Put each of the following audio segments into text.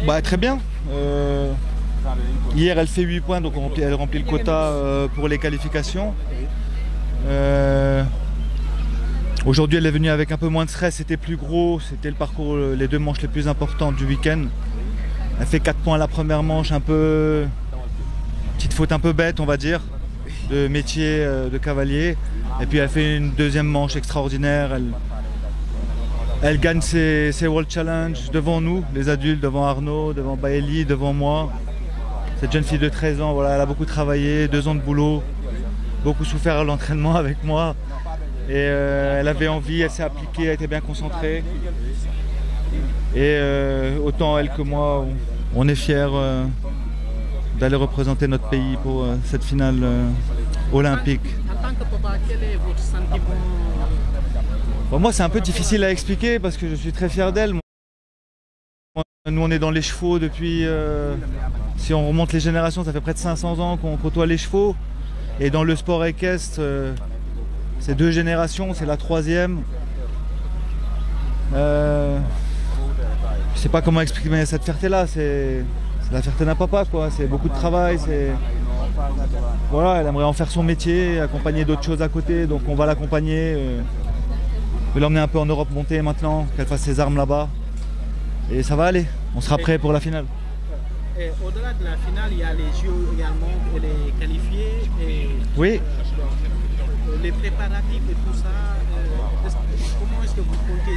Bah, très bien. Hier, elle fait 8 points, donc elle remplit le quota pour les qualifications. Aujourd'hui, elle est venue avec un peu moins de stress, c'était plus gros, c'était le parcours, les 2 manches les plus importantes du week-end. Elle fait 4 points la première manche, un peu... petite faute un peu bête, on va dire, de métier de cavalier. Et puis elle fait une deuxième manche extraordinaire. Elle gagne ses World Challenge devant nous, les adultes, devant Arnaud, devant Baëli, devant moi. Cette jeune fille de 13 ans, voilà, elle a beaucoup travaillé, 2 ans de boulot, beaucoup souffert à l'entraînement avec moi. Et elle avait envie, elle s'est appliquée, elle était bien concentrée. Et autant elle que moi, on est fiers d'aller représenter notre pays pour cette finale olympique. En tant que papa, quel est votre sentiment? Bon, moi, c'est un peu difficile à expliquer parce que je suis très fier d'elle. Nous, on est dans les chevaux depuis, si on remonte les générations, ça fait près de 500 ans qu'on côtoie les chevaux. Et dans le sport équestre, c'est 2 générations, c'est la 3e. Je sais pas comment exprimer cette fierté-là. C'est la fierté d'un papa, quoi. C'est beaucoup de travail. Voilà, elle aimerait en faire son métier, accompagner d'autres choses à côté. Donc on va l'accompagner. Je vais l'emmener un peu en Europe montée maintenant, qu'elle fasse ses armes là-bas. Et ça va aller. On sera prêt pour la finale. Au-delà de la finale, il y a les JO également, les qualifiés. Oui. Les préparatifs et tout ça, comment est-ce que vous comptez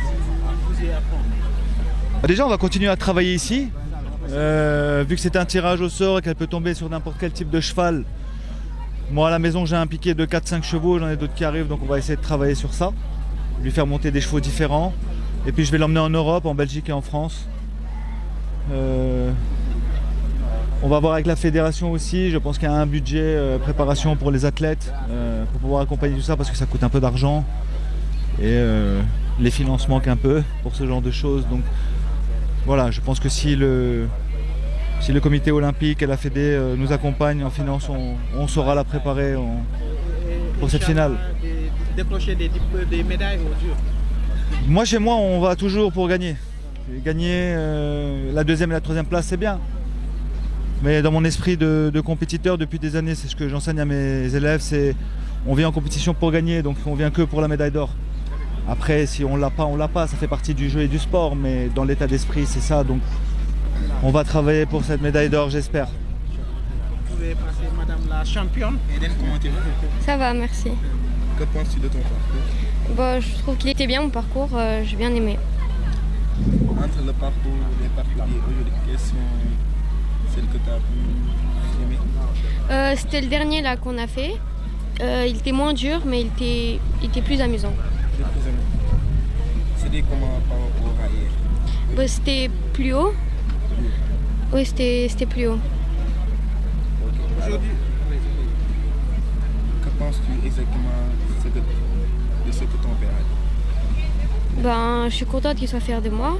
vous y apprendre? Déjà, on va continuer à travailler ici. Vu que c'est un tirage au sort et qu'elle peut tomber sur n'importe quel type de cheval. Moi, à la maison, j'ai un piquet de 4-5 chevaux, j'en ai d'autres qui arrivent, donc on va essayer de travailler sur ça. Lui faire monter des chevaux différents. Et puis, je vais l'emmener en Europe, en Belgique et en France. On va voir avec la fédération aussi, je pense qu'il y a un budget préparation pour les athlètes pour pouvoir accompagner tout ça parce que ça coûte un peu d'argent et les finances manquent un peu pour ce genre de choses. Donc voilà, je pense que si le comité olympique et la fédé nous accompagnent en finance, on saura la préparer pour cette finale. Décrocher des médailles au dur. Moi, chez moi, on va toujours pour gagner. Gagner la 2e et la 3e place, c'est bien. Mais dans mon esprit de compétiteur depuis des années, c'est ce que j'enseigne à mes élèves, c'est on vient en compétition pour gagner, donc on vient que pour la médaille d'or. Après, si on l'a pas, on l'a pas, ça fait partie du jeu et du sport, mais dans l'état d'esprit, c'est ça. Donc on va travailler pour cette médaille d'or, j'espère. Vous pouvez passer Madame la championne. Eden, comment tu vas? Ça va, merci. Que penses-tu de ton parcours? Bon, je trouve qu'il était bien mon parcours, j'ai bien aimé. Entre le parcours et les particuliers aujourd'hui, quelles sont celles que tu as pu aimer? C'était le dernier là qu'on a fait. Il était moins dur, mais il était plus amusant. C'était comment par rapport à hier? Bon, c'était plus haut. Oui, c'était plus haut. Aujourd'hui, que penses-tu exactement de ce que ton père a dit? Ben, je suis contente qu'il soit fier de moi.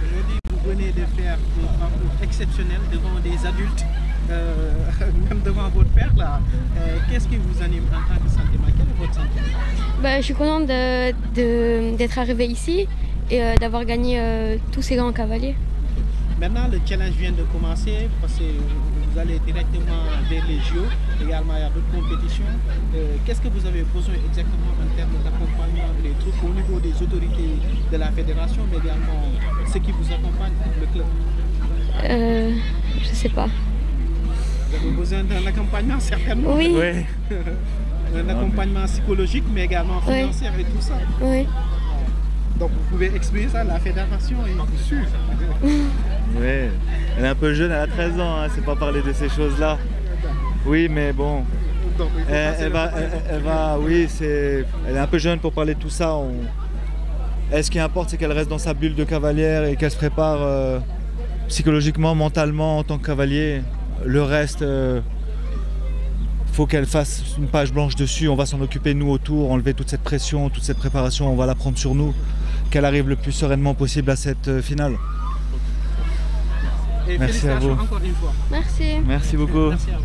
Aujourd'hui, vous venez de faire un parcours exceptionnel devant des adultes, même devant votre père là. Qu'est-ce qui vous anime en tant que sentiment? Quel est votre sentiment? Ben, je suis contente d'être arrivée ici et d'avoir gagné tous ces grands cavaliers. Maintenant, le challenge vient de commencer parce que vous allez directement vers les JO. Également, il y a d'autres compétitions. Qu'est-ce que vous avez besoin exactement en termes d'accompagnement des troupes au niveau des autorités de la fédération, mais également ceux qui vous accompagnent pour le club? Je sais pas. Vous avez besoin d'un accompagnement certainement? Oui. Oui. Un accompagnement psychologique, mais également financier et tout ça. Oui. Donc vous pouvez expliquer ça à la fédération et sûr. Oui, elle est un peu jeune, elle a 13 ans, hein, c'est pas parler de ces choses-là. Oui, mais bon, elle est un peu jeune pour parler de tout ça. Ce qui importe, c'est qu'elle reste dans sa bulle de cavalière et qu'elle se prépare psychologiquement, mentalement en tant que cavalier. Le reste, faut qu'elle fasse une page blanche dessus. On va s'en occuper nous autour, enlever toute cette pression, toute cette préparation. On va la prendre sur nous, qu'elle arrive le plus sereinement possible à cette finale. Et merci à vous. Encore une fois. Merci. Merci beaucoup. Merci à vous.